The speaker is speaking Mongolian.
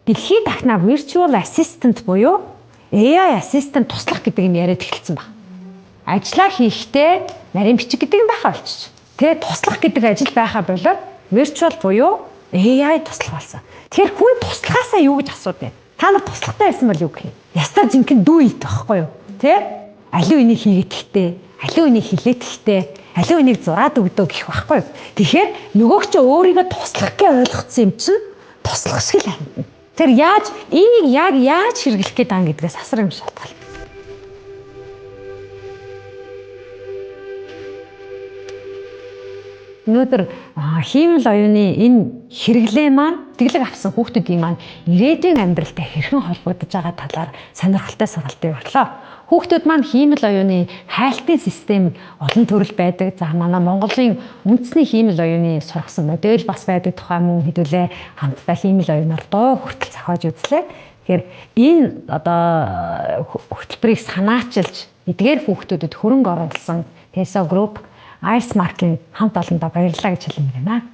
Дэлхийд дахна virtual assistant буюу AI assistant туслах гэдэг юм яриад эхэлсэн баг. Ажлаа хийхдээ нарийн бичиг гэдэг юм байхаа болчих. Тэгээ туслах гэдэг ажил байхаа болоод virtual буюу AI туслах болсон. Тэгэхээр хүн туслахаасаа юу гэж асуудаг вэ? Та нар туслахтай байсан бол юу гэх юм? Ястаа жинхэнэ do it байхгүй юу? Тэ? Аливаа энийг хийгээд ихтэй, аливаа энийг хилээд ихтэй, аливаа энийг зураад өгдөө гэх байхгүй юу? Тэгэхээр нөгөөг чи өөрийгөө туслах гэж ойлгоцсон юм чинь туслах шиг л хандна. Тэр яаж энийг яаж хэрэглэх гээд байгаа гэдгээс асар юм шалтгаална. Өнөөдөр хиймэл оюуны энэ хэрэглээ маань тэтгэлэг авсан хүүхдүүдийн маань ирээдүйн амьдралтай хэрхэн холбогдож байгаа талаар сонирхолтой сургалт явууллаа. Хүүхдүүд маань хиймэл оюуны хайлтын систем олон төрөл байдаг. За манай Монголын үндэсний хиймэл оюуны сургасан модель бас байдаг тухай мөн хэдүүлээ хамтдаа хиймэл оюунаар доо хүртэл зохиож үзлээ. Тэгэхээр энэ хөтөлбөрийг санаачилж эдгээр хүүхдүүдэд хөрөнгө оруулсан TESO Group Ice Mark-ийн хамт олондоо баярлалаа гэж хэлмээр байна.